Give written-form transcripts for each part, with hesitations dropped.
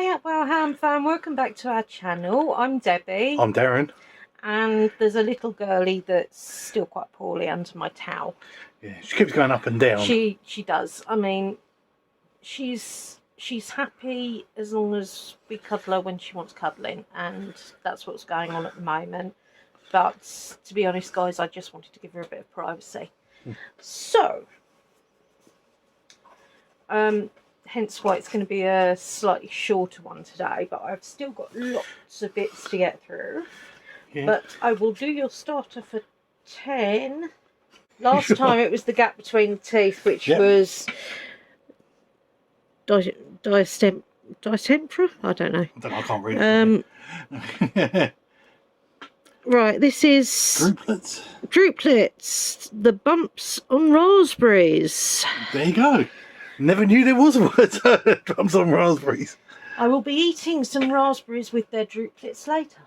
Hi, well, Ham fan, welcome back to our channel. I'm Debbie. I'm Darren. And there's a little girlie that's still quite poorly under my towel. Yeah, she keeps going up and down. She does. I mean, she's happy as long as we cuddle her when she wants cuddling, and that's what's going on at the moment. But to be honest, guys, I just wanted to give her a bit of privacy. So, hence why it's going to be a slightly shorter one today, but I've still got lots of bits to get through. Yeah. But I will do your starter for 10. Last time it was the gap between the teeth, which was distemper? I don't know. I can't read it. Right, this is Drooplets, the bumps on raspberries. There you go. Never knew there was a word, bumps on raspberries. I will be eating some raspberries with their drooplets later.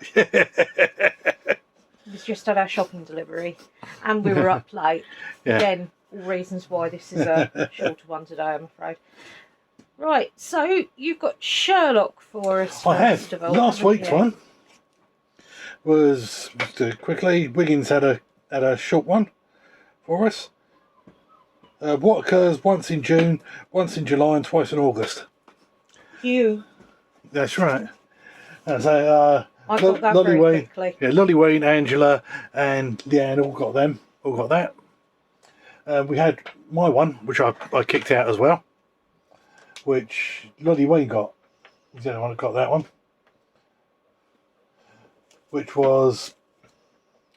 We just had our shopping delivery and we were up late. Yeah. Again, all reasons why this is a shorter one today, I'm afraid. Right, so you've got Sherlock for us. I have. Last week's one was, quickly, Wiggins had a short one for us. What occurs once in June, once in July and twice in August? You. That's right. So, I got that very quickly. Yeah, Lollyween, Angela and Leanne all got them. All got that. We had my one, which I kicked out as well, which Lollyween got. He's the only one that got that one. Which was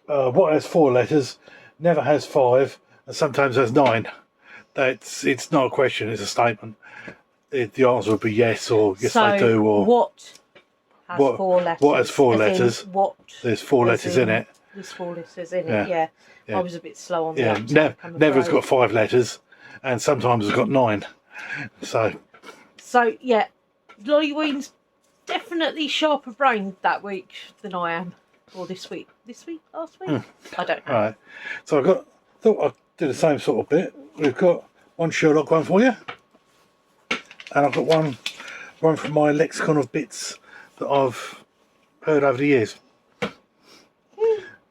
what has 4 letters, never has 5, and sometimes has 9. It's not a question, it's a statement. The answer would be yes, or yes I do, or what has 4 letters? What has 4 letters? What? There's 4 letters in it. There's 4 letters in it. Yeah. I was a bit slow on the uptake. Never's got 5 letters, and sometimes it's got 9. So yeah, Lollyween's definitely sharper brained that week than I am, or this week. Last week? I don't know. Right. So thought I'd do the same sort of bit. We've got one Sherlock one for you, and I've got one from my lexicon of bits that I've heard over the years.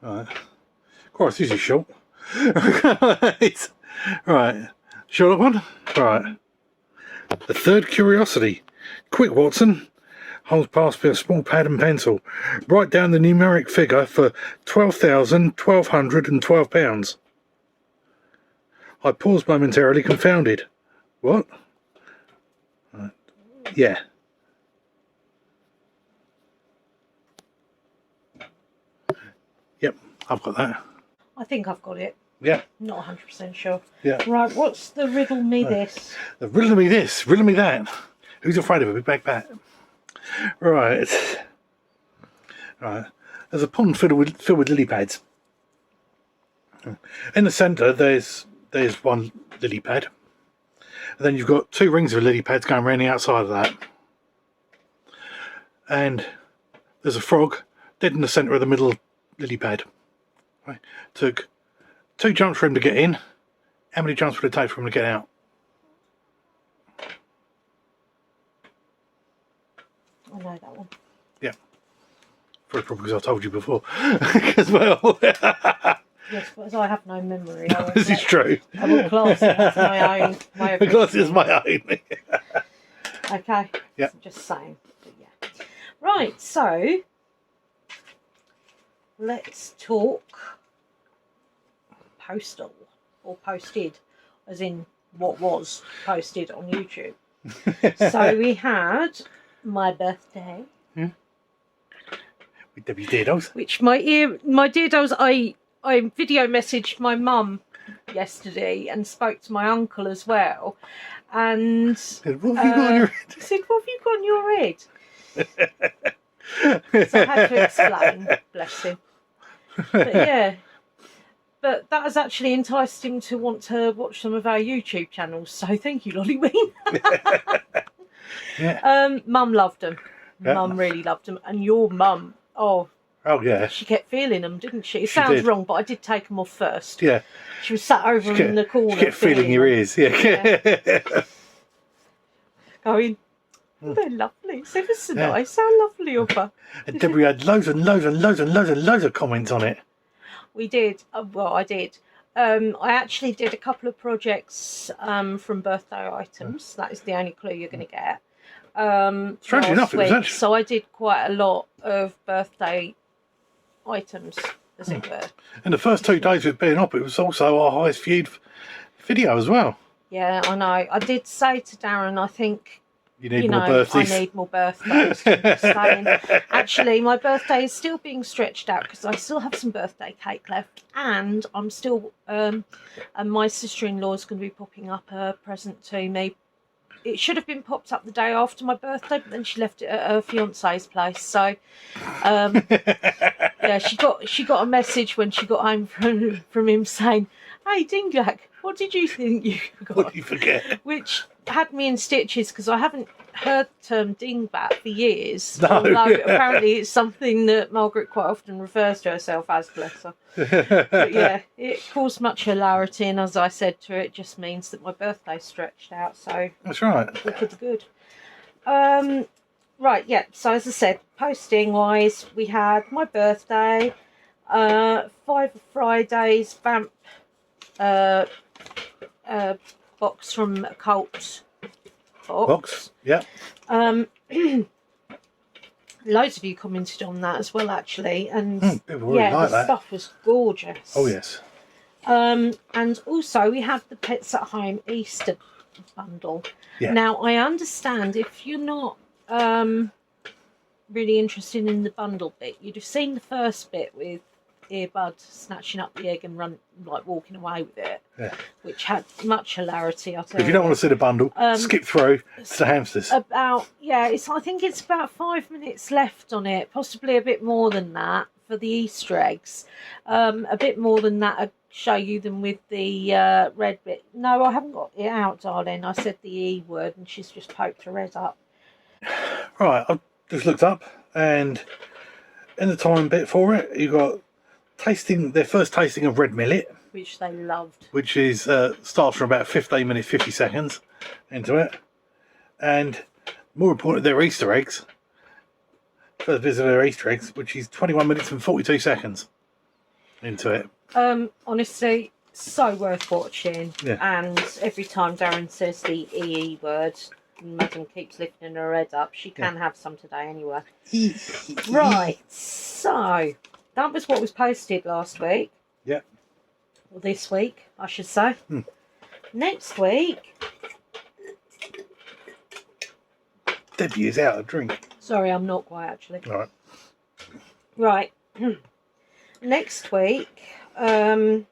Right. Of course, this is short. Right. Sherlock one? Right. The third curiosity. Quick, Watson. Holds past with a small pad and pencil. Write down the numeric figure for £12,112. I paused momentarily, confounded. What? Yeah. Yep, I've got that. I think I've got it. Yeah. Not 100% sure. Yeah. Right, what's the riddle me this? The riddle me this, riddle me that. Who's afraid of a big bag bat? Right. There's a pond filled with lily pads. In the centre, there's one lily pad. And then you've got 2 rings of lily pads going around the outside of that. And there's a frog dead in the centre of the middle lily pad. Right. Took 2 jumps for him to get in. How many jumps would it take for him to get out? I know that one. Yeah. Probably because I told you before. As well. Yes, but I have no memory. This is true. I will class it as my own. The class is my own. Okay. Yeah. So just saying. But yeah. Right, so let's talk postal, or posted, as in what was posted on YouTube. So we had my birthday. Yeah. With Debbie Deardos. Which my Deardos, I video messaged my mum yesterday and spoke to my uncle as well. And what have you got on your head? I said, what have you got on your head? So I had to explain, bless him. But yeah. But that has actually enticed him to want to watch some of our YouTube channels. So thank you, Lollyween. Yeah. Mum loved them. Yeah. Mum really loved them. And your mum, oh yeah, she kept feeling them, didn't she? It sounds wrong, but I did take them off first. Yeah. She was sat over in the corner. She kept feeling your ears. Yeah. Going, They're lovely. It's ever so nice. How lovely of her. And Deborah had loads and loads and loads and loads and loads of comments on it. We did. Well, I did. I actually did a couple of projects from birthday items. That is the only clue you're going to get. Strangely enough, it was actually... So I did quite a lot of birthday items, as it were. And the first 2 days of being up, it was also our highest viewed video as well. Yeah, I know. I did say to Darren, I think, you need more birthdays. I need more birthdays. Actually, my birthday is still being stretched out because I still have some birthday cake left, and I'm still. And my sister-in-law is going to be popping up a present to me. It should have been popped up the day after my birthday, but then she left it at her fiance's place. So, yeah, she got a message when she got home from him saying, "Hey, Dinglack, what did you think you got?" What did you forget? Which had me in stitches because I haven't heard the term dingbat for years. No. Although apparently it's something that Margaret quite often refers to herself as, bless her. But yeah, it caused much hilarity, and as I said to her, it just means that my birthday's stretched out. So that's right. All for the good. Right, yeah. So as I said, posting wise, we had my birthday, 5 Fridays, vamp. Box from a cult box. Yeah. Loads of you commented on that as well, actually, and people really like the that. stuff was gorgeous. Oh yes. And also we have the Pets at Home Easter bundle. Yeah. Now I understand if you're not really interested in the bundle bit, you'd have seen the first bit with Earbud snatching up the egg and walking away with it, which had much hilarity. If you don't want to see the bundle, skip through to the hamsters. I think it's about 5 minutes left on it, possibly a bit more than that for the Easter eggs. A bit more than that I'd show you them with the red bit. No, I haven't got it out, darling. I said the E word and she's just poked her head up. Right, I've just looked up, and in the time bit for it, you got their first tasting of red millet, which they loved, which is starts from about 15 minutes 50 seconds into it, and more important, their Easter eggs, first visit of their Easter eggs, which is 21 minutes and 42 seconds into it. Honestly, so worth watching. Yeah. And every time Darren says the EE word, Madam keeps lifting her head up. She can have some today anyway. Right, so that was what was posted last week. Yeah. Or this week, I should say. Next week... Debbie is out of drink. Sorry, I'm not quite, actually. All right. Right. Next week, we're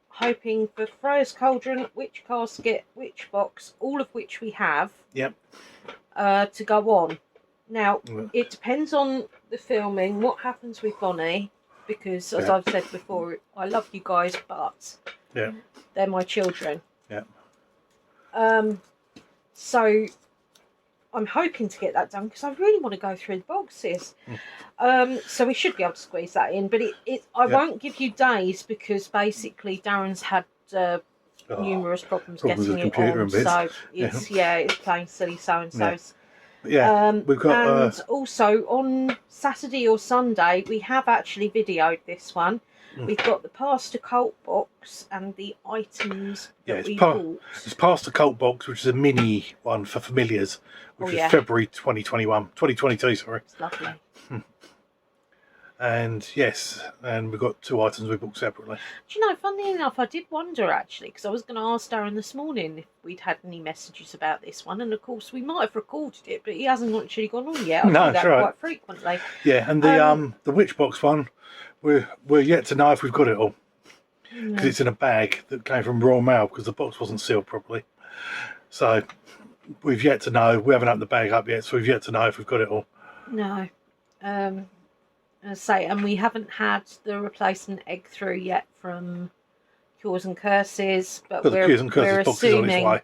hoping for Freya's Cauldron, Witch Casket, Witch Box, all of which we have. Yep. To go on. Now, it depends on the filming, what happens with Bonnie, because as I've said before, I love you guys, but they're my children. Yeah. So I'm hoping to get that done because I really want to go through the boxes. So we should be able to squeeze that in, but I won't give you days because basically Darren's had numerous problems getting it on. So it's playing silly so-and-sos. Yeah, we've got... And also on Saturday or Sunday, we have actually videoed this one. We've got the Past Occult box and the items that we bought. It's Past Occult box, which is a mini one for familiars, which is February 2022, sorry. It's lovely. And and we've got 2 items we booked separately. Do you know, funnily enough, I did wonder actually, because I was going to ask Darren this morning if we'd had any messages about this one, and of course we might have recorded it, but he hasn't actually gone on yet. I do that quite frequently. Yeah, and the Witch Box one, we're yet to know if we've got it all, because it's in a bag that came from Royal Mail because the box wasn't sealed properly. So we've yet to know. We haven't opened the bag up yet, so we've yet to know if we've got it all. No. And we haven't had the replacement egg through yet from Cures and Curses, but we're assuming,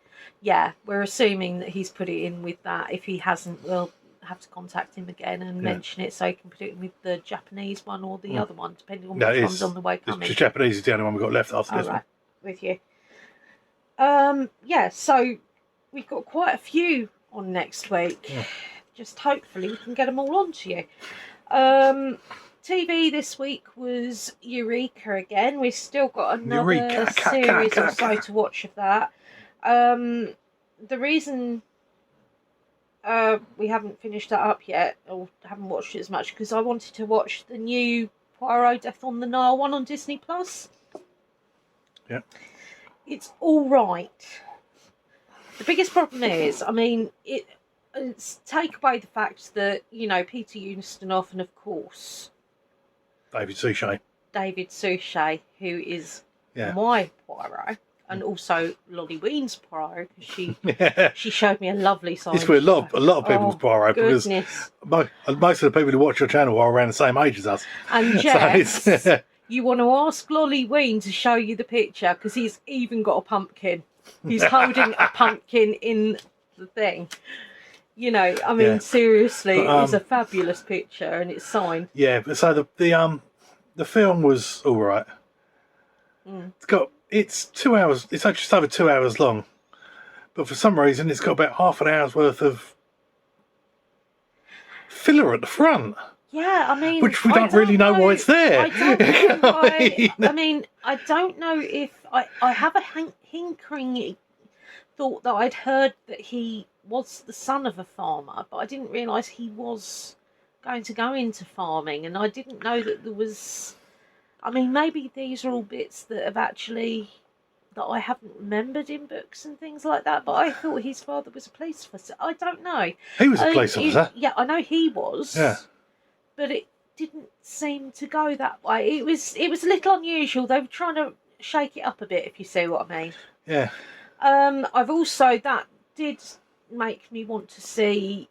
we're assuming that he's put it in with that. If he hasn't, we'll have to contact him again and mention it so he can put it in with the Japanese one or the other one, depending on which one's on the way coming. The Japanese is the only one we've got left after this one. With you. So we've got quite a few on next week. Yeah. Just hopefully we can get them all onto you. TV this week was Eureka again. We've still got another series or so to watch of that. The reason we haven't finished that up yet, or haven't watched it as much, because I wanted to watch the new Poirot Death on the Nile one on Disney Plus. Yeah. It's all right. The biggest problem is, I mean, it's take away the fact that, you know, Peter Ustinov and, of course, David Suchet, who is my Poirot, and also Lolly Ween's Poirot, because she showed me a lovely side. It's with a lot of people's Poirot, goodness. because most of the people who watch your channel are around the same age as us. And Jess, you want to ask Lolly Ween to show you the picture, because he's even got a pumpkin. He's holding a pumpkin in the thing. You know, I mean, seriously, it's a fabulous picture, and it's signed. Yeah, but so the film was all right. It's 2 hours. It's actually just over 2 hours long, but for some reason, it's got about half an hour's worth of filler at the front. Yeah, I mean, which we don't really know why it's there. I don't know why. I mean, I don't know if I have a hankering thought that I'd heard that he was the son of a farmer, but I didn't realise he was going to go into farming, and I didn't know that there was. I mean, maybe these are all bits that I haven't remembered in books and things like that, but I thought his father was a police officer. I don't know. He was a police officer. Yeah, I know he was. Yeah. But it didn't seem to go that way. It was a little unusual. They were trying to shake it up a bit, if you see what I mean. Yeah. That did make me want to see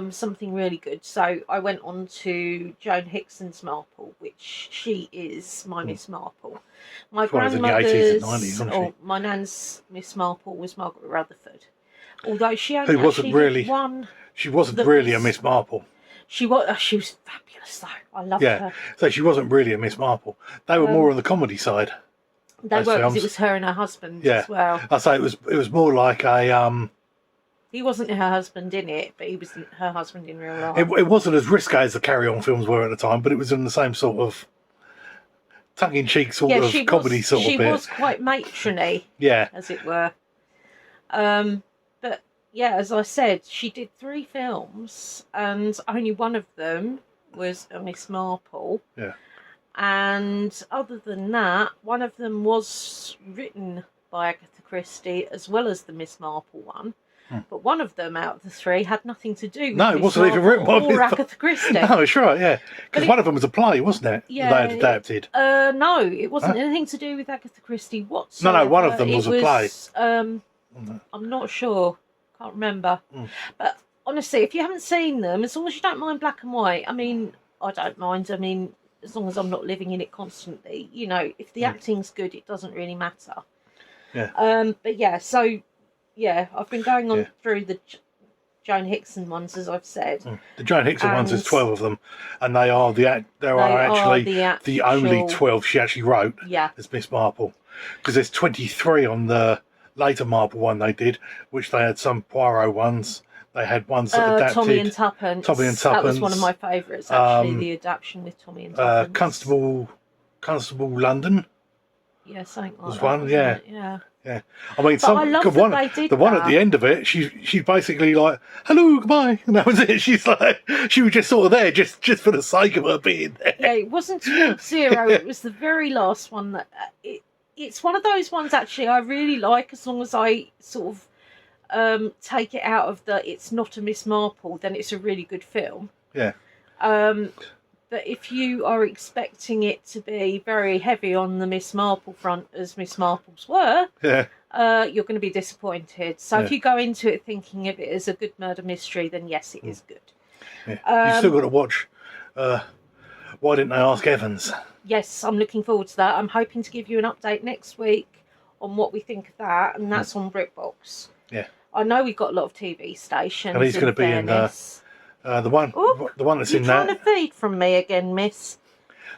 something really good. So I went on to Joan Hickson's Marple, which she is my Miss Marple. My grandmother's, my nan's Miss Marple was Margaret Rutherford. Although she only won. She wasn't really a Miss Marple. She was fabulous though. I loved her. So she wasn't really a Miss Marple. They were more on the comedy side. They were, because it was her and her husband as well. I say it was more like a He wasn't her husband in it, but he was her husband in real life. It wasn't as risque as the Carry On films were at the time, but it was in the same sort of tongue-in-cheek sort of comedy sort of bit. She was quite matronly, as it were. But yeah, as I said, she did 3 films, and only one of them was a Miss Marple. Yeah. And other than that, one of them was written by Agatha Christie, as well as the Miss Marple one. But one of them out of the 3 had nothing to do with it wasn't even written by Agatha Christie. No, that's right, yeah. Because one of them was a play, wasn't it? Yeah. They had adapted. No, it wasn't anything to do with Agatha Christie whatsoever. No, one of them was a play. I'm not sure. Can't remember. But honestly, if you haven't seen them, as long as you don't mind black and white, I mean, I don't mind. I mean, as long as I'm not living in it constantly. You know, if the acting's good, it doesn't really matter. Yeah. But yeah, so... Yeah, I've been going on through the Joan Hickson ones, as I've said. The Joan Hickson ones, there's 12 of them, and they are actually the only 12 she actually wrote as Miss Marple. Because there's 23 on the later Marple one they did, which they had some Poirot ones. They had ones that adapted. Tommy and Tuppence. That was one of my favourites, actually, the adaptation with Tommy and Tuppence. Constable London. Yeah, something like was that. One, yeah. Yeah. I mean, the one at the end of it, she's basically like, "Hello, goodbye," and that was it. She's like, she was just sort of there, just for the sake of her being there. Yeah, it wasn't Zero. It was the very last one that it's one of those ones actually I really like, as long as I sort of take it out of it's not a Miss Marple, then it's a really good film. Yeah. But if you are expecting it to be very heavy on the Miss Marple front, as Miss Marples were, you're going to be disappointed. So if you go into it thinking of it as a good murder mystery, then yes, it is good. Yeah. You've still got to watch Why Didn't They Ask Evans? Yes, I'm looking forward to that. I'm hoping to give you an update next week on what we think of that, and that's on BritBox. Yeah. I know we've got a lot of TV stations. And he's going to be in... the one that's in that. You're trying to feed from me again, miss.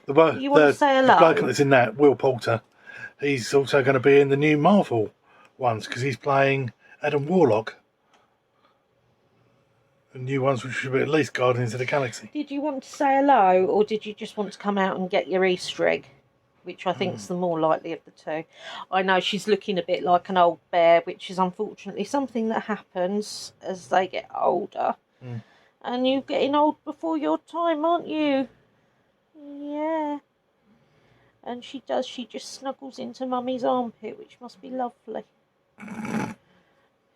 You want to say hello? The bloke that's in that, Will Poulter, he's also going to be in the new Marvel ones, because he's playing Adam Warlock. The new ones, which should be at least Guardians of the Galaxy. Did you want to say hello, or did you just want to come out and get your Easter egg? Which I think is the more likely of the two. I know she's looking a bit like an old bear, which is unfortunately something that happens as they get older. And you're getting old before your time, aren't you? Yeah. And she does. She just snuggles into Mummy's armpit, which must be lovely.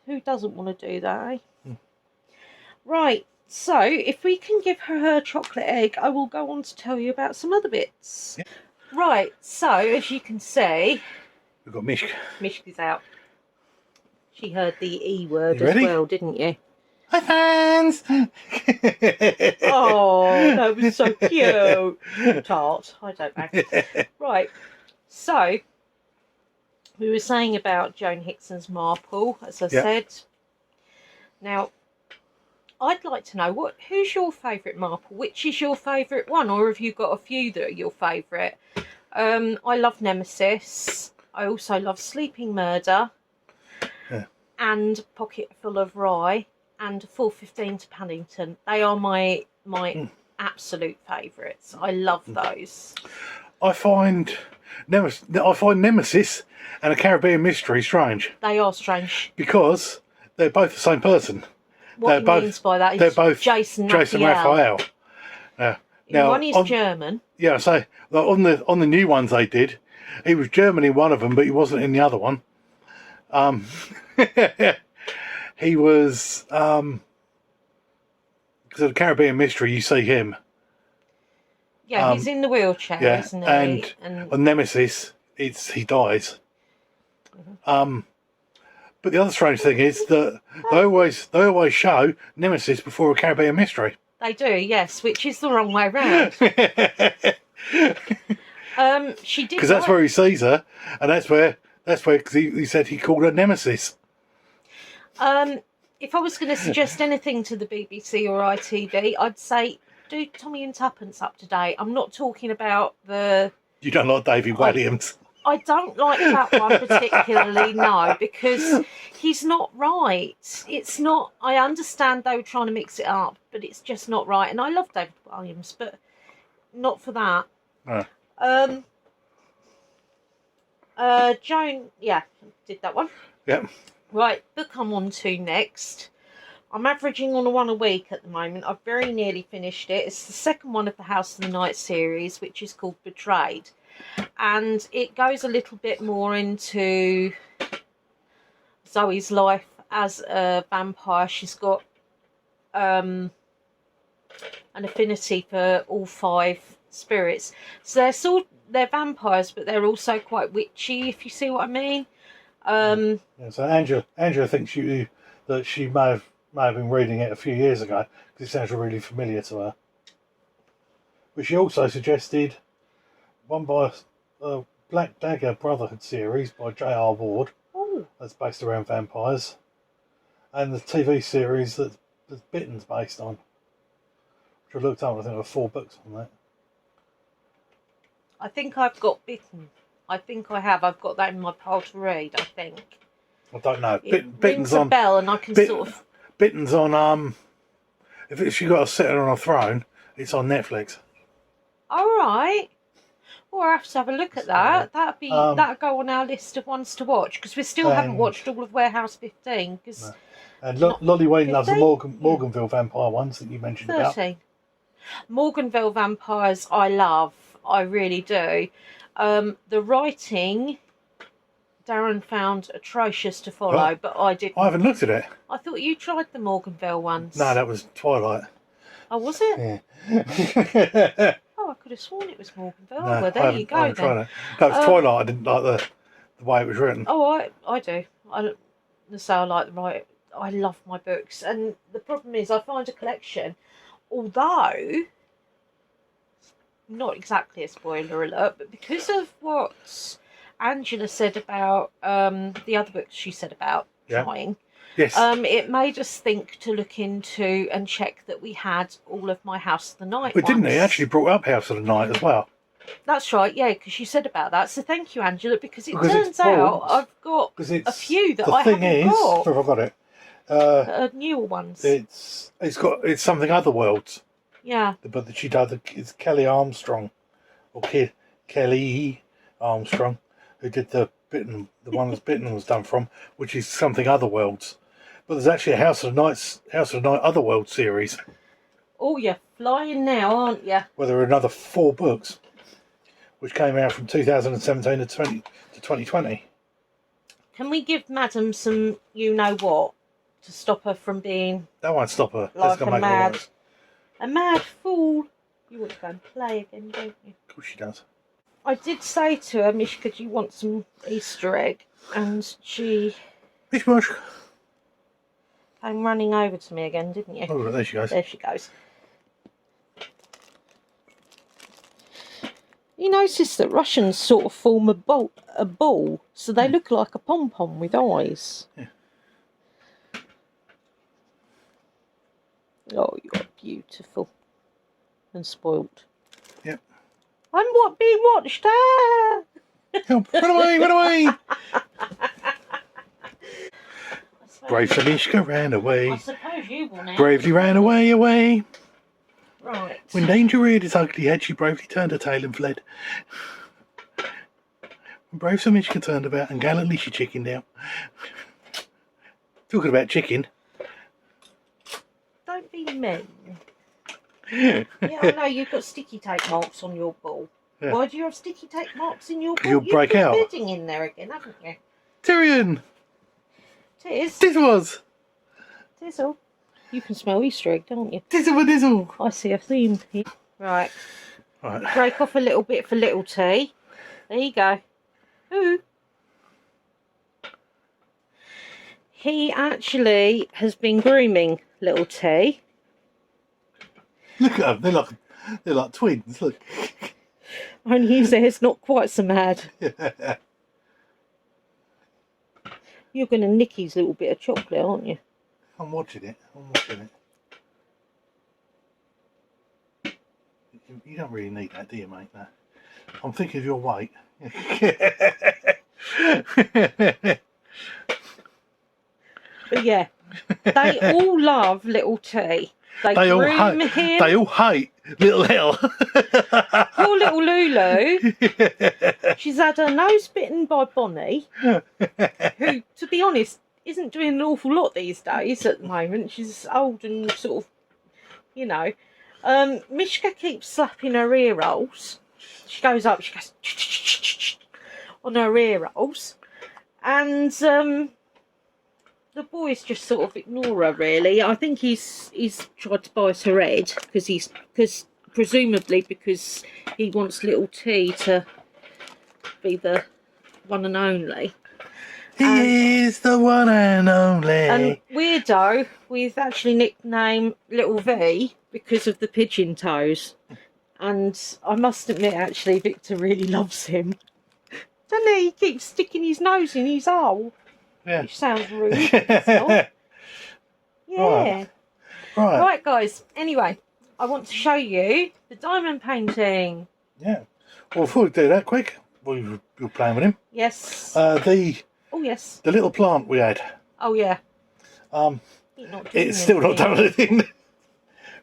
Who doesn't want to do that, eh? Right. So, if we can give her chocolate egg, I will go on to tell you about some other bits. Yeah. Right. So, as you can see, we've got Mishka. Mishka's out. She heard the E word as well, didn't you? Hi, fans! Oh, that was so cute. Tart. I don't know. Right. So, we were saying about Joan Hickson's Marple, as I said. Now, I'd like to know, who's your favourite Marple? Which is your favourite one? Or have you got a few that are your favourite? I love Nemesis. I also love Sleeping Murder. And Pocket Full of Rye. And 4:15 to Paddington. They are my absolute favourites. I love those. I find Nemesis and A Caribbean Mystery strange. They are strange. Because they're both the same person. What he means by that is they're both Jason Raphael. Now, one is German. Yeah, so on the new ones they did, he was German in one of them, but he wasn't in the other one. He was, because of the Caribbean Mystery, you see him. Yeah, he's in the wheelchair, isn't he? And on Nemesis, he dies. But the other strange thing is that they always show Nemesis before A Caribbean Mystery. They do, yes, which is the wrong way round. She did. Because that's where he sees her, and that's where because he said he called her Nemesis. If I was going to suggest anything to the BBC or ITV, I'd say do Tommy and Tuppence up to date. I'm not talking about the... You don't like Davy Williams? I don't like that one particularly, no, because he's not right. It's not... I understand they were trying to mix it up, but it's just not right. And I love David Williams, but not for that. Joan, did that one. Yep. Right, book I'm on to next. I'm averaging on one a week at the moment. I've very nearly finished it. It's the second one of the House of the Night series, which is called Betrayed. And it goes a little bit more into Zoe's life as a vampire. She's got an affinity for all 5 spirits. So they're vampires, but they're also quite witchy, if you see what I mean. So Angela thinks that she may have been reading it a few years ago because it sounds really familiar to her. But she also suggested one by Black Dagger Brotherhood series by J.R. Ward. Ooh. That's based around vampires, and the TV series that Bitten's based on, which I looked up. I think there were 4 books on that. I think I've got Bitten. I think I have. I've got that in my pile to read, I think. I don't know. Bitten's on a bell, and I can sort of... Bitten's on, if she got to sit on a throne, it's on Netflix. All right. Well, I have to have a look at that. That'd go on our list of ones to watch, because we still haven't watched all of Warehouse 15. No. And Lolly Wayne loves the Morganville vampire ones that you mentioned 13. about. Morganville vampires I love. I really do. The writing, Darren found atrocious to follow, but I didn't. I haven't looked at it. I thought you tried the Morganville ones. No, that was Twilight. Oh, was it? Yeah. Oh, I could have sworn it was Morganville. No, Well, there you go then. Tried it. That was Twilight. I didn't like the way it was written. Oh, I do. I like the right. I love my books, and the problem is I find a collection, although not exactly a spoiler alert, but because of what Angela said about the other books she said about trying, yes, it made us think to look into and check that we had all of my House of the Night. But didn't he actually brought up House of the Night as well? That's right, yeah, because she said about that. So thank you, Angela, because turns out I've got a few that I haven't got. Where have I got it? Newer ones. It's something Otherworlds. Yeah. But she does. It's Kelly Armstrong, or Kelly Armstrong, who did the one that's Bitten was done from, which is something Otherworlds. But there's actually a House of the Night Otherworld series. Oh, you're flying now, aren't you? Well, there are another 4 books, which came out from 2017 to 2020. Can we give Madam some you-know-what to stop her from being... That won't stop her. Like a mad fool. You want to go and play again, don't you? Of course she does. I did say to her, Mishka, do you want some Easter egg? And she... Mishmash. Came running over to me again, didn't you? Oh, there she goes. There she goes. You notice that Russians sort of form a ball, so they look like a pom-pom with eyes. Yeah. Oh, you're beautiful and spoilt. Yep. I'm being watched. Ah! Help! Run away! Run away! Brave Samishka ran away. I suppose you will now. Bravely ran away. Right. When danger reared its ugly head, she bravely turned her tail and fled. When brave Samishka turned about and gallantly she chickened out. Talking about chicken. Don't be mean. Yeah, I know you've got sticky tape marks on your ball. Yeah. Why do you have sticky tape marks in your ball? You'll break out. You've put bedding in there again, haven't you? Tyrion! Tis. Tizzles! Tizzle. You can smell Easter egg, don't you? Tizzle and dizzle! I see a theme here. Right. Break off a little bit for little T. There you go. Ooh. He actually has been grooming little T. Look at them, they're like twins, look. Only his hair's not quite so mad. You're going to nick his little bit of chocolate, aren't you? I'm watching it. You don't really need that, do you, mate? No. I'm thinking of your weight. But yeah, they all love little T. They all hate little L. Poor little Lulu. She's had her nose bitten by Bonnie, who, to be honest, isn't doing an awful lot these days at the moment. She's old and sort of, you know. Mishka keeps slapping her ear rolls. She goes up, she goes on her ear rolls. And the boys just sort of ignore her, really. I think he's tried to bite her head because presumably because he wants little T to be the one and only. He is the one and only. And Weirdo, we've actually nicknamed Little V because of the pigeon toes. And I must admit, actually, Victor really loves him. Doesn't he? He keeps sticking his nose in his hole. Yeah. Which sounds rude. It's not. Yeah. Right, guys. Anyway, I want to show you the diamond painting. Yeah. Well, before we do that, quick, we were playing with him. Yes. Oh yes. The little plant we had. Oh yeah. It's still not done anything.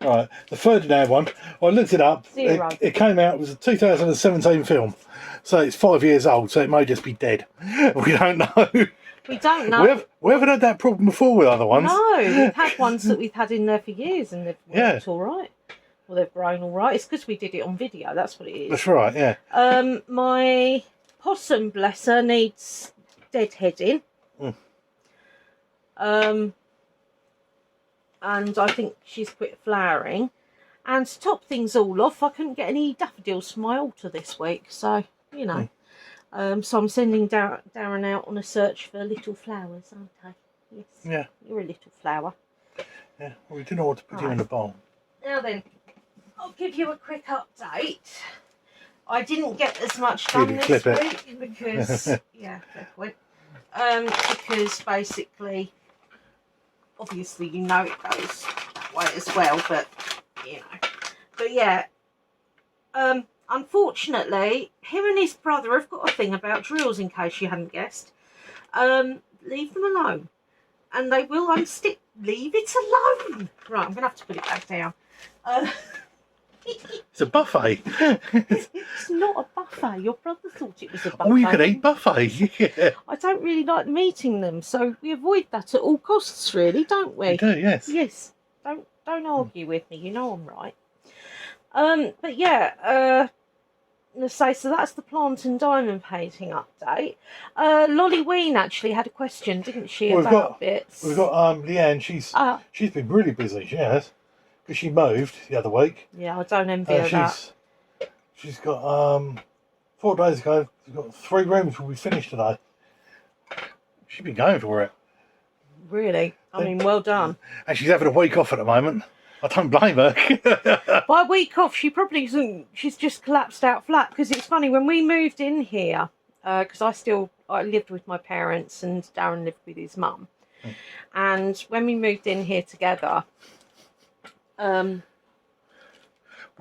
Right. The Ferdinand one. I looked it up. It came out. It was a 2017 film, so it's 5 years old. So it may just be dead. We don't know. We don't know. We haven't had that problem before with other ones. No, we've had ones that we've had in there for years and they've worked all right. Well, they've grown all right. It's because we did it on video. That's what it is. That's right, yeah. My possum, bless her, needs deadheading. And I think she's quit flowering. And to top things all off, I couldn't get any daffodils for my altar this week. So, you know. So I'm sending Darren out on a search for little flowers, aren't I? Yes. Yeah. You're a little flower. Yeah. Well, we didn't know what to put you in the bowl. Now then, I'll give you a quick update. I didn't get as much done this week because yeah, fair point. Because basically, obviously, you know it goes that way as well, but you know. But yeah. Unfortunately, him and his brother have got a thing about drills, in case you hadn't guessed. Leave them alone. and they will unstick. Leave it alone. Right, I'm going to have to put it back down. It's a buffet. It's not a buffet. Your brother thought it was a buffet. Oh, you could eat buffet. Yeah. I don't really like meeting them, so we avoid that at all costs, really, don't we? We do, yes. Yes. Don't argue with me. You know I'm right. But yeah, let's say, so that's the plant and diamond painting update. Lolly Ween actually had a question, didn't she, about bits? We've got Leanne. She's been really busy. She has, because she moved the other week. Yeah, I don't envy her that. She's got 4 days ago. She's got 3 rooms will be finished today. She's been going for it. Really? I mean, well done. And she's having a week off at the moment. I don't blame her. By a week off, she probably isn't. She's just collapsed out flat. Because it's funny, when we moved in here, because I lived with my parents and Darren lived with his mum. And when we moved in here together, we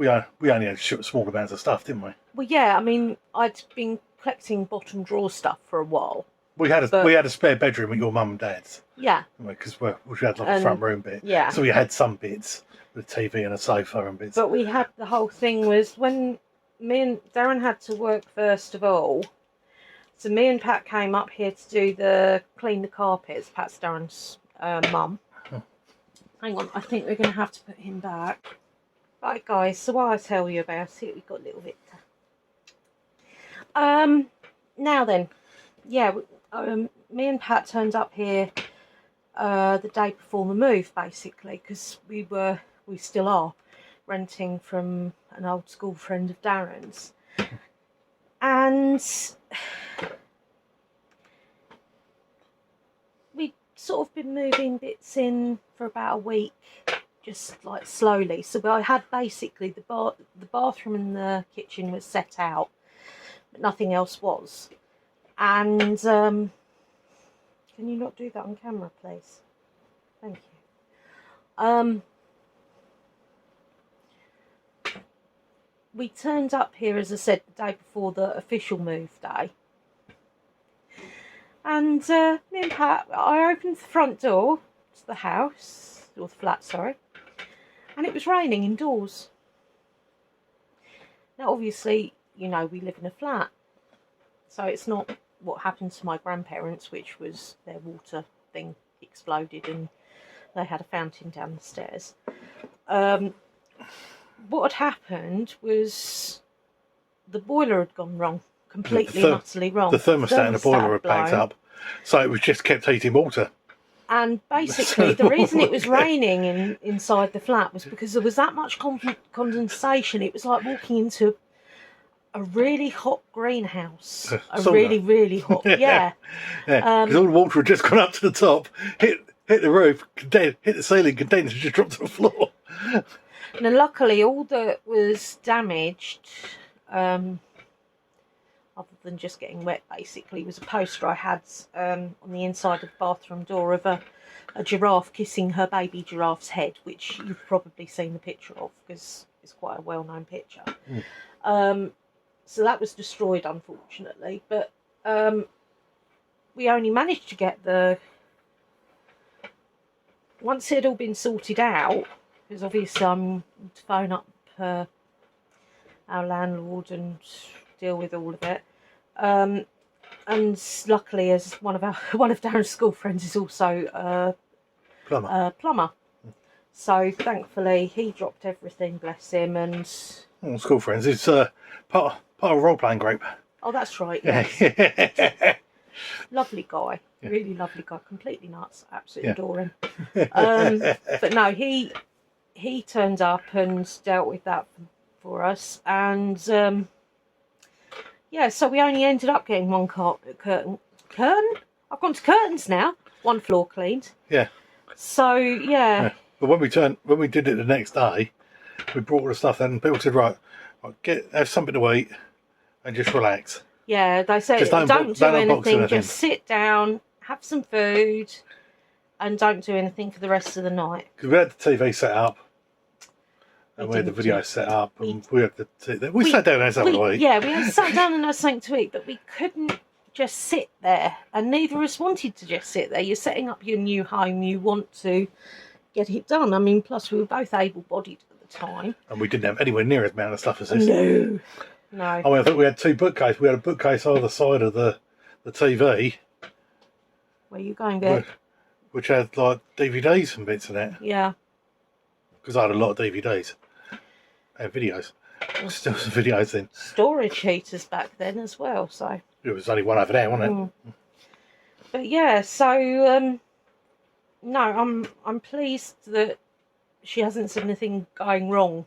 only had small amounts of stuff, didn't we? Well, yeah, I mean, I'd been collecting bottom drawer stuff for a while. We had a spare bedroom at your mum and dad's. Yeah. Because we had like a front room bit. Yeah. So we had some bits with a TV and a sofa and bits. But we had, the whole thing was when me and Darren had to work first of all. So me and Pat came up here to clean the carpets. Pat's Darren's mum. Hang on, I think we're going to have to put him back. Right, guys, so what I tell you about it, we've got little Victor. Now then, yeah, me and Pat turned up here the day before the move, basically, because we still are renting from an old school friend of Darren's. And we'd sort of been moving bits in for about a week, just like slowly. So I had basically the bathroom and the kitchen was set out, but nothing else was. And can you not do that on camera, please? Thank you. We turned up here, as I said, the day before the official move day. And me and Pat, I opened the front door to the house, or the flat, sorry, and it was raining indoors. Now, obviously, you know, we live in a flat, so it's not what happened to my grandparents, which was their water thing exploded and they had a fountain down the stairs. What had happened was the boiler had gone wrong, completely and utterly wrong. The thermostat in the boiler had packed up, so it was just kept heating water. And basically, the reason it was raining inside the flat was because there was that much condensation. It was like walking into a really hot greenhouse. Really, really hot. Yeah. Because all the water had just gone up to the top, hit the roof, hit the ceiling, condensed, and just dropped to the floor. Now, luckily, all that was damaged, other than just getting wet, basically, was a poster I had on the inside of the bathroom door of a giraffe kissing her baby giraffe's head, which you've probably seen the picture of because it's quite a well-known picture. So that was destroyed, unfortunately, but we only managed to get once it had all been sorted out, because obviously I'm to phone up our landlord and deal with all of it. And luckily, as one of Darren's school friends is also a plumber. So thankfully he dropped everything, bless him, and school friends. It's part of a role playing group. Oh, that's right. Yes. Lovely guy, really lovely guy, completely nuts, absolutely adore him. But no, he turned up and dealt with that for us, and so we only ended up getting one curtain. I've gone to curtains now. One floor cleaned. Yeah. So yeah. But when we did it the next day, we brought all the stuff in, and people said, right, have something to eat and just relax. Yeah, they said don't do anything, just sit down, have some food, and don't do anything for the rest of the night. Because we had the TV set up, and we had the video set up, and we had we sat down and had something to eat. Yeah, we had sat down and had something to eat, but we couldn't just sit there, and neither of us wanted to just sit there. You're setting up your new home, you want to get it done. I mean, plus we were both able-bodied at the time. And we didn't have anywhere near as amount of stuff as this. No. I mean, I think we had 2 bookcases. We had a bookcase either side of the TV. Where are you going, Vic? Which had like DVDs and bits in it. Yeah. Because I had a lot of DVDs and videos. Still some videos then. Storage heaters back then as well, so. It was only one over there, wasn't it? But yeah, so no, I'm pleased that she hasn't said anything going wrong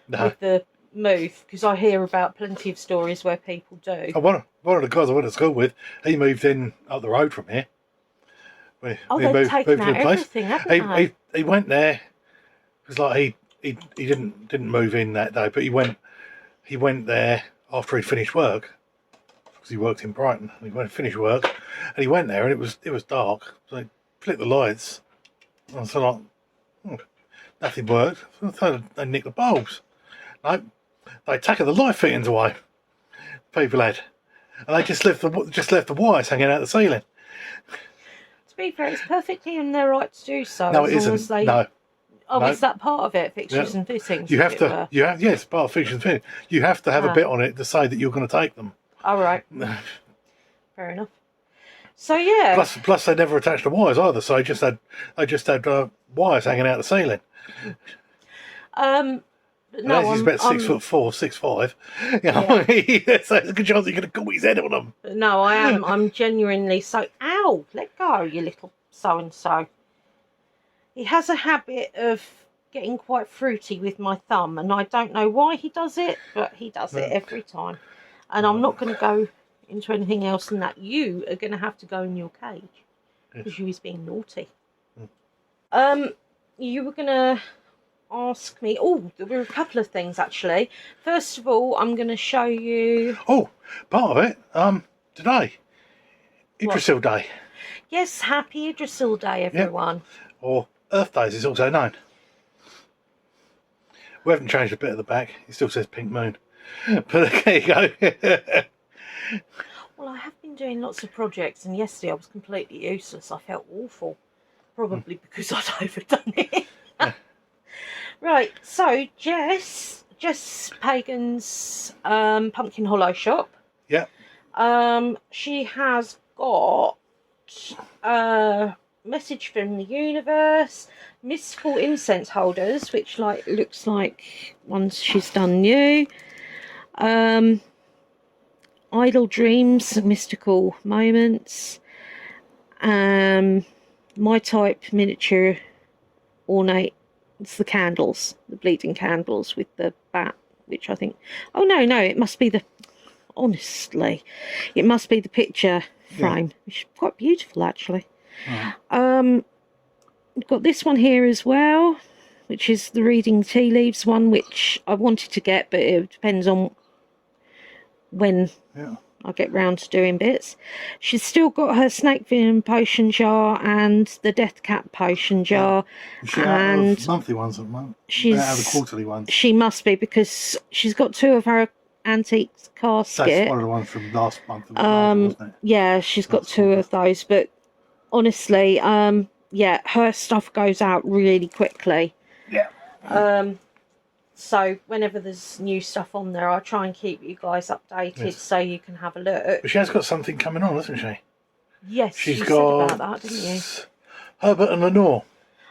with the move, because I hear about plenty of stories where people do. Oh, one of the guys I went to school with, he moved in up the road from here. They've taken out everything, haven't they? He went there. It was like he didn't move in that day, but he went there after he finished work, because he worked in Brighton. He went to finish work, and he went there, and it was dark. So he flicked the lights, and I was like, nothing worked. So they nicked the bulbs. No, they taken the light fittings away. People had, and they just left the wires hanging out the ceiling. To be fair, it's perfectly in their right to do so. No, it isn't. No. Oh, no. is that part of it? Fixtures and fittings? You have to. Yes, part of fixtures and fittings. You have to have a bit on it to say that you're going to take them. All right. Fair enough. So yeah. Plus, they never attached the wires either. So they just had wires hanging out the ceiling. No, he's about 6'4", 6'5". You know, so there's a good chance you're going to call his head on them. No, I am. I'm genuinely so. Ow! Let go, you little so and so. He has a habit of getting quite fruity with my thumb, and I don't know why he does it, but he does it every time. And I'm not going to go into anything else than that. You are going to have to go in your cage because you was being naughty. You were going to ask me. Oh, there were a couple of things actually. First of all, I'm going to show you. Oh, part of it. Today, Idrisil Day. Yes, happy Idrisil Day, everyone. Yep. Or Earth Days is also known. We haven't changed a bit at the back. It still says Pink Moon. But there you go. Well, I have been doing lots of projects, and yesterday I was completely useless. I felt awful. Probably because I'd overdone it. Right, so Jess Pagan's Pumpkin Hollow shop. Yeah. She has got Message from the Universe, mystical incense holders, which looks like ones she's done new. Idle Dreams, mystical moments. My type miniature ornate. It's the candles, the bleeding candles with the bat, which I think. Oh no, it must be the. Honestly, it must be the picture frame, which is quite beautiful actually. We've got this one here as well, which is the reading tea leaves one, which I wanted to get, but it depends on when I get round to doing bits. She's still got her snake venom potion jar and the death cap potion jar. She's out of monthly ones at the moment. She's out of the quarterly ones. She must be, because she's got 2 of her antique casket. That's one of the ones from last month. Wasn't it? Yeah, she's got 2 of those, but honestly, her stuff goes out really quickly. Yeah. So whenever there's new stuff on there, I try and keep you guys updated so you can have a look. But she has got something coming on, hasn't she? Yes, she's got said about that, didn't you? Herbert and Lenore.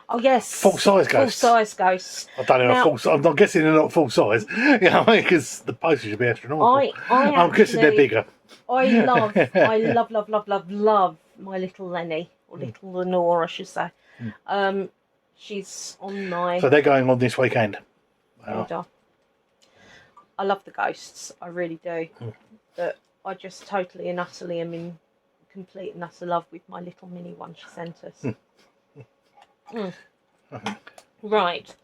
Oh yes, full size ghosts. Full size ghosts. I don't know. I'm not guessing they're not full size. You know, because the postage would be astronomical. I'm guessing they're bigger. I love my little Lenny, or little Lenore, I should say. She's on my. So they're going on this weekend. Wow. I love the ghosts, I really do. But I just totally and utterly am in complete and utter love with my little mini one she sent us. Right.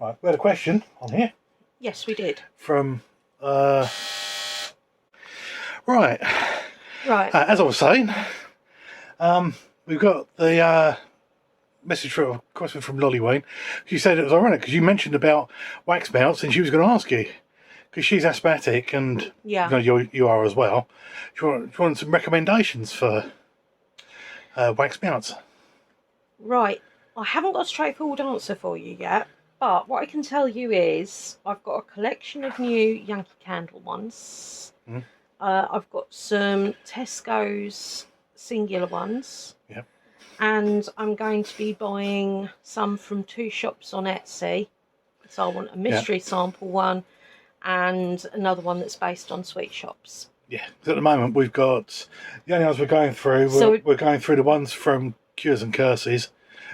Right, we had a question on here. Yes, we did. From right. As I was saying, we've got the message from a question from Lollywayne. She said it was ironic because you mentioned about wax melts, and she was going to ask you because she's asthmatic and Yeah. you are as well. Do you want some recommendations for wax mounts? Right. I haven't got a straightforward answer for you yet, but what I can tell you is I've got a collection of new Yankee Candle ones. I've got some Tesco's singular ones. Yep. And I'm going to be buying some from 2 shops on Etsy. So I want a mystery sample one and another one that's based on sweet shops. Yeah, because at the moment we've got the only ones we're going through. We're going through the ones from Cures and Curses,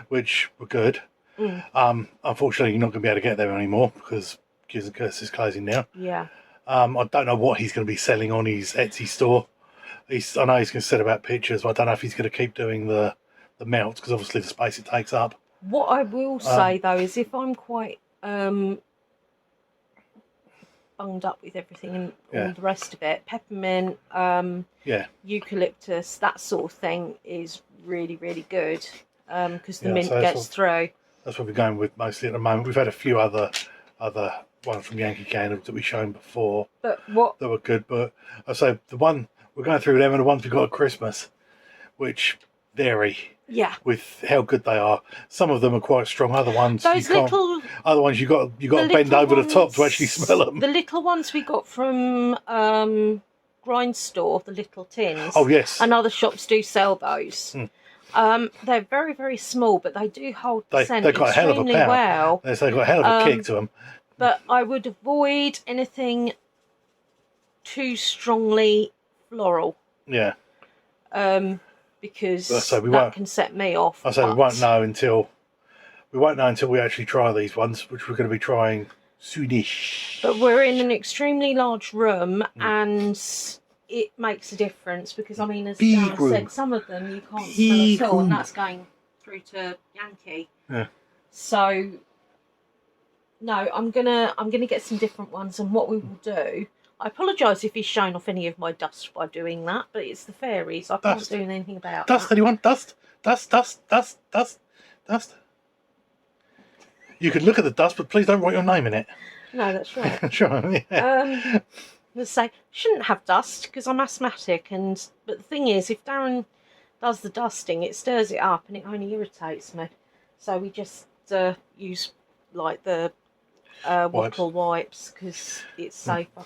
which were good. Unfortunately, you're not going to be able to get them anymore because Cures and Curses is closing now. Yeah. I don't know what he's going to be selling on his Etsy store. I know he's going to sell about pictures, but I don't know if he's going to keep doing the melts because obviously the space it takes up. What I will say though is if I'm quite bunged up with everything and all the rest of it, peppermint, eucalyptus, that sort of thing is really, really good because the mint gets through. That's what we're going with mostly at the moment. We've had a few other ones from Yankee Candle that we've shown before that were good, but I say the one we're going through them and the ones we got at Christmas, which vary. Yeah. With how good they are. Some of them are quite strong. Other ones you got to bend over the top to actually smell them. The little ones we got from Grind Store, the little tins. Oh yes. And other shops do sell those. They're very, very small, but they do hold the scent extremely well. They've got a hell of a kick to them. But I would avoid anything too strongly floral. Yeah. Because that can set me off. I say we won't know until we actually try these ones, which we're going to be trying soonish. But we're in an extremely large room, and it makes a difference because I mean, as Dan said, some of them you can't smell at all, and that's going through to Yankee. Yeah. So no, I'm gonna get some different ones, and what we will do. I apologise if he's shown off any of my dust by doing that, but it's the fairies. I can't do anything about dust. that. Anyone? Dust. You can look at the dust, but please don't write your name in it. No, that's right. Sure. Yeah. Let's say shouldn't have dust because I'm asthmatic, but the thing is, if Darren does the dusting, it stirs it up and it only irritates me. So we just use like the waffle wipes because it's safer.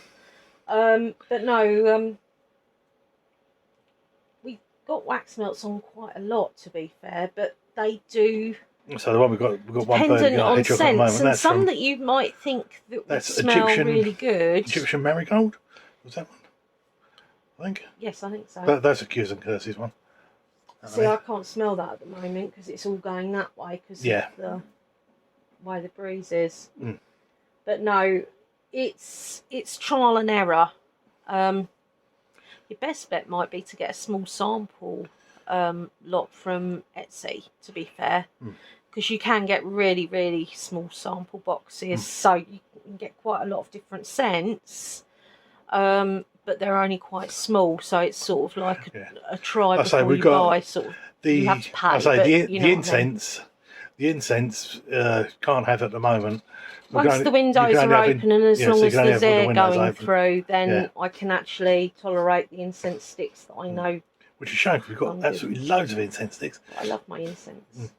But no, we got wax melts on quite a lot, to be fair, but they do. So the one we've got one dependent on scents, and some that you might think that would smell really good. Egyptian marigold, was that one? I think. Yes, I think so. That's a Cures and Curses one. See, I can't smell that at the moment because it's all going that way because of the way the breeze is. But no. It's trial and error. Your best bet might be to get a small sample lot from Etsy, to be fair, because you can get really, really small sample boxes, so you can get quite a lot of different scents, but they're only quite small, so it's sort of like a try before you buy. Sort of, you have to pay. The incense. The incense can't have at the moment. Once the windows are open and as long as there's air going through, then I can actually tolerate the incense sticks that I know. Which is a shame because we've got absolutely loads of incense sticks. I love my incense.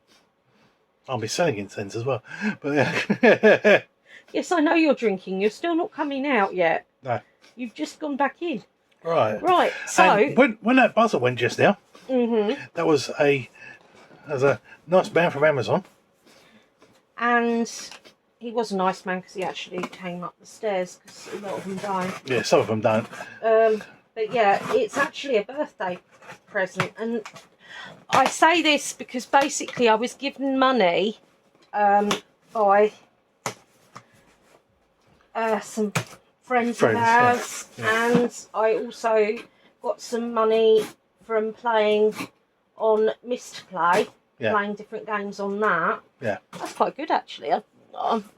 I'll be selling incense as well. But yes, I know you're drinking. You're still not coming out yet. No. You've just gone back in. Right. So and when that buzzer went just now, that was a nice man from Amazon. And he was a nice man because he actually came up the stairs because a lot of them don't. Yeah, some of them don't. But yeah, it's actually a birthday present. And I say this because basically I was given money by some friends of ours. And I also got some money from playing on Mist Play. Playing different games on that. Yeah. That's quite good actually. I've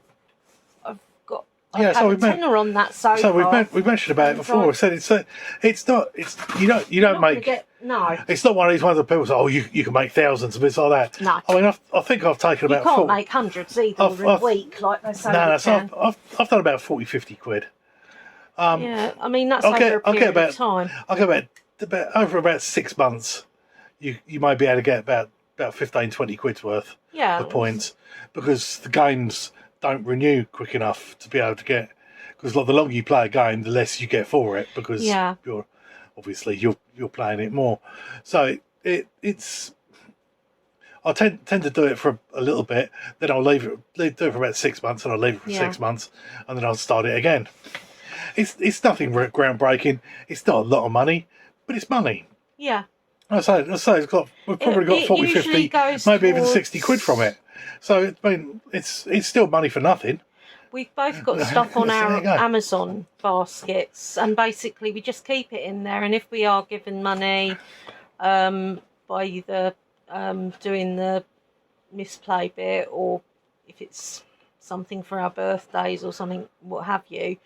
got a tenner on that so far. we've mentioned about it before. I said you don't make it's not one of these ones that people say, oh, you can make thousands of bits like that. No. I mean I think I've taken about you can't make hundreds either in a week like they say. I've done about 40-50 quid. Yeah, I mean that's over a period of time. I'll get about over about 6 months. You might be able to get about 15, 20 quid's worth of points, because the games don't renew quick enough to be able to get. Because like the longer you play a game, the less you get for it, because you're obviously you're playing it more. So it's. I tend to do it for a little bit, then I'll do it for about 6 months, and I'll leave it for 6 months, and then I'll start it again. It's nothing groundbreaking. It's not a lot of money, but it's money. Yeah. I say we've probably got 40, 50, maybe even 60 quid from it. So I mean, it's still money for nothing. We've both got stuff on our Amazon baskets, and basically we just keep it in there. And if we are given money by either doing the misplay bit, or if it's something for our birthdays or something, what have you,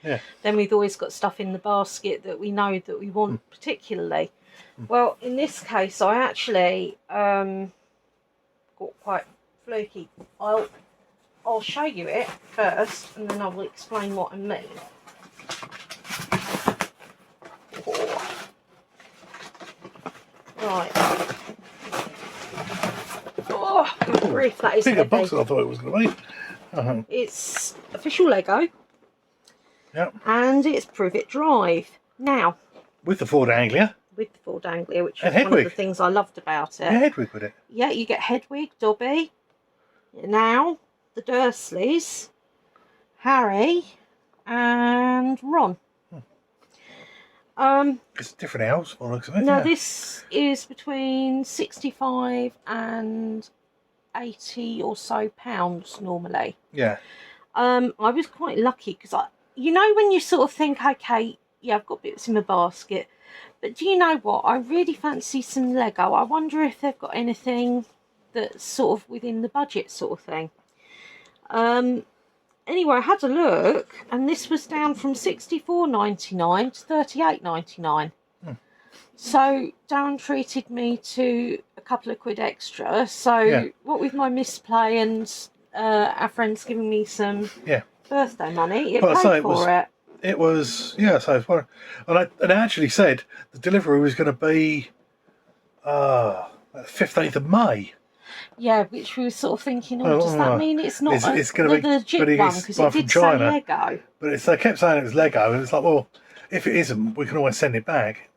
then we've always got stuff in the basket that we know that we want particularly. Well, in this case, I actually got quite fluky. I'll show you it first, and then I will explain what I mean. Right. Oh, good grief, that is bigger box than I thought it was going to be. It's official Lego. Yep. And it's Prove It Drive. Now. With the Ford Anglia. With the Ford Anglia, which is one of the things I loved about it. Yeah, Hedwig with it. Yeah, you get Hedwig, Dobby, now the Dursleys, Harry, and Ron. It's different elves, by the looks of it. Now this is between 65 and 80 or so pounds normally. Yeah. I was quite lucky because you know when you sort of think, okay, yeah, I've got bits in my basket, but do you know what? I really fancy some Lego. I wonder if they've got anything that's sort of within the budget sort of thing. Anyway, I had a look, and this was down from $64.99 to $38.99. So Darren treated me to a couple of quid extra. So what with my misplay and our friends giving me some birthday money, it paid for it. It was, so and I actually said the delivery was going to be 15th of May. Yeah, which we were sort of thinking, does that mean it's not it's going to be legit one? Because it did say Lego. But they kept saying it was Lego, and it's like, well, if it isn't, we can always send it back.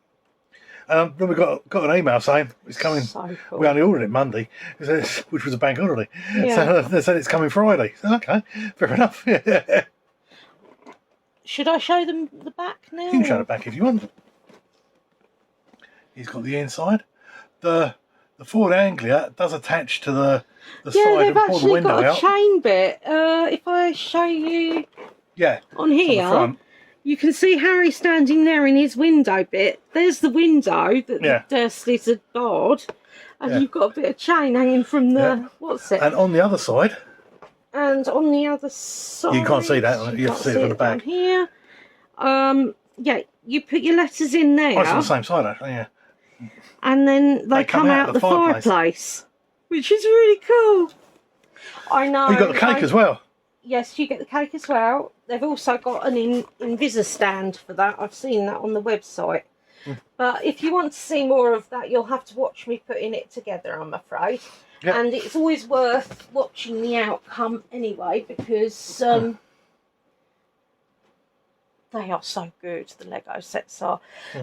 Then we got an email saying it's coming. So cool. We only ordered it Monday, which was a bank holiday. Yeah. So they said it's coming Friday. So, okay, fair enough. Should I show them the back now? You can show the back if you want. He's got the inside. The Ford Anglia does attach to the side and pull the window out. Yeah, they've actually got a chain bit. If I show you on here, you can see Harry standing there in his window bit. There's the window that the Dursleys had barred. And you've got a bit of chain hanging from the, what's it? And on the other side. And on the other side. You can't see that. You have to see it from the back. Here. You put your letters in there. Oh, it's on the same side, actually, yeah. And then they come out the fireplace, which is really cool. I know. You got the cake as well. Yes, you get the cake as well. They've also got an Invisa stand for that. I've seen that on the website. But if you want to see more of that, you'll have to watch me putting it together, I'm afraid. Yep. And it's always worth watching the outcome anyway, because they are so good, the Lego sets are.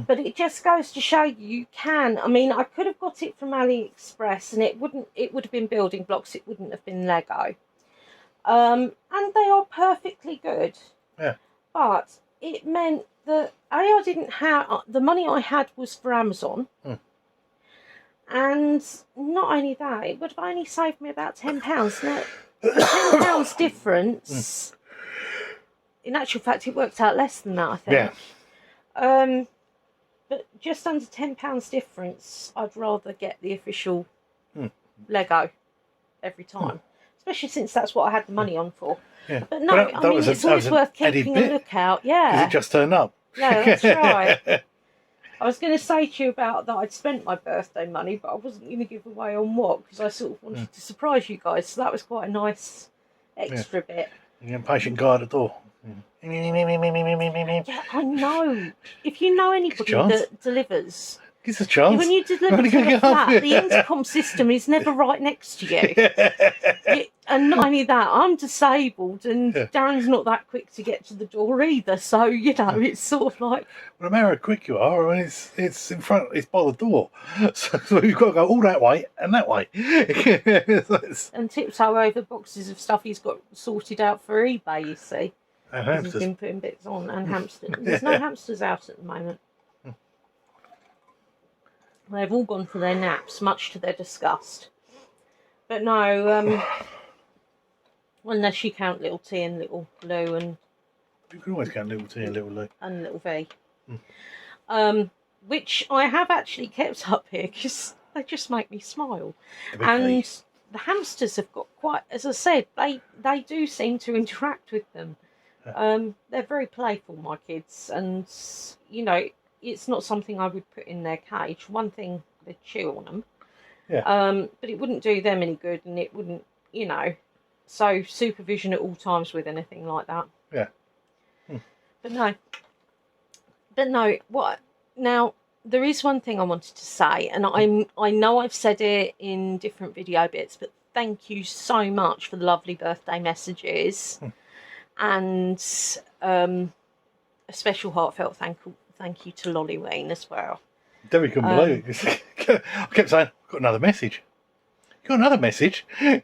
But it just goes to show you can. I mean, I could have got it from AliExpress, and it would have been building blocks, it wouldn't have been Lego. And they are perfectly good. Yeah. But it meant that I didn't have the money I had was for Amazon. And not only that, it would have only saved me about £10. Now, the £10 difference, in actual fact, it worked out less than that, I think. Yeah. But just under £10 difference, I'd rather get the official Lego every time. Especially since that's what I had the money on for. Yeah. But no, I mean, it's always worth keeping a lookout. Yeah. Because it just turned up. Yeah, that's right. I was going to say to you about that I'd spent my birthday money, but I wasn't going to give away on what, because I sort of wanted to surprise you guys. So that was quite a nice extra bit. The impatient guy at the door. Yeah, I know. If you know anybody that delivers, gives a chance. When you deliver to the flat, the intercom system is never right next to you. And not only that, I'm disabled, and Darren's not that quick to get to the door either. So it's sort of like. Well, no matter how quick you are, I mean, it's in front, it's by the door, so you've got to go all that way and that way. And tiptoe over boxes of stuff he's got sorted out for eBay. You see, and hamsters. He's been putting bits on, and hamsters. There's no hamsters out at the moment. They've all gone for their naps, much to their disgust. But no, unless you count Little T and Little Lou and... You can always count Little T and Little Lou. And Little V. Which I have actually kept up here because they just make me smile. And the hamsters have got quite... As I said, they do seem to interact with them. They're very playful, my kids. And, it's not something I would put in their cage. One thing, they'd chew on them. Yeah. But it wouldn't do them any good, and it wouldn't, So supervision at all times with anything like that. Yeah. But no. What now? There is one thing I wanted to say, and I know I've said it in different video bits, but thank you so much for the lovely birthday messages, and a special heartfelt thank you to Lollyween as well. Debbie couldn't believe it. I kept saying, I've got another message. You got another message? You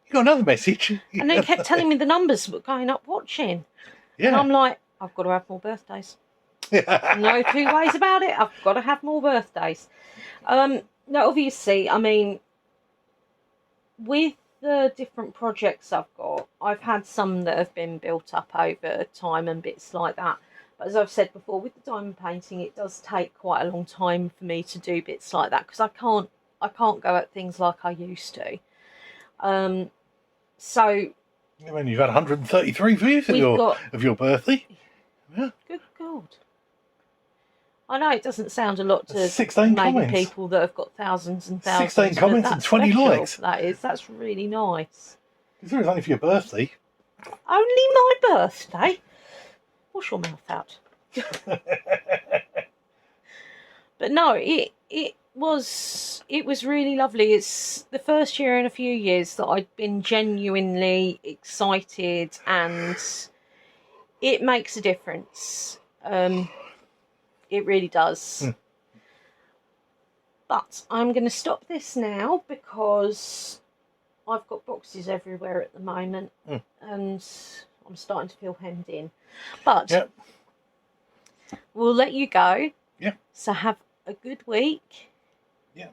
got another message? And then kept telling me the numbers were going up watching. Yeah. And I'm like, I've got to have more birthdays. No two ways about it. I've got to have more birthdays. Now, obviously, I mean, with the different projects I've got, I've had some that have been built up over time and bits like that. But as I've said before, with the diamond painting, it does take quite a long time for me to do bits like that because I can't go at things like I used to. So. I mean, you've had 133 views of your birthday. Yeah. Good God. I know it doesn't sound a lot to 16 maybe comments. People that have got thousands and thousands. 16 comments and 20 likes. That's really nice. Considering it's only for your birthday. Only my birthday? Wash your mouth out. But no, it was really lovely. It's the first year in a few years that I'd been genuinely excited, and it makes a difference. It really does. But I'm going to stop this now because I've got boxes everywhere at the moment, and I'm starting to feel hemmed in. But we'll let you go. Yeah. So have a good week. Yeah.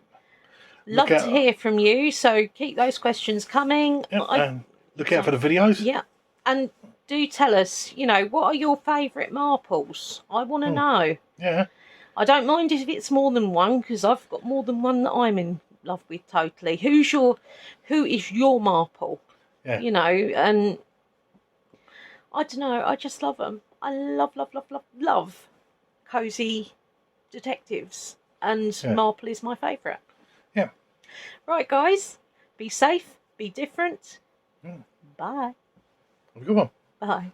Love to hear from you. So keep those questions coming. Yep. Look out for the videos. Yeah. And do tell us, what are your favourite marples? I want to know. Yeah. I don't mind if it's more than one, because I've got more than one that I'm in love with totally. Who is your marple? Yeah. And I don't know, I just love them. I love cosy detectives, and marple is my favourite. Yeah. Right, guys, be safe, be different. Bye. Have a good one. Bye.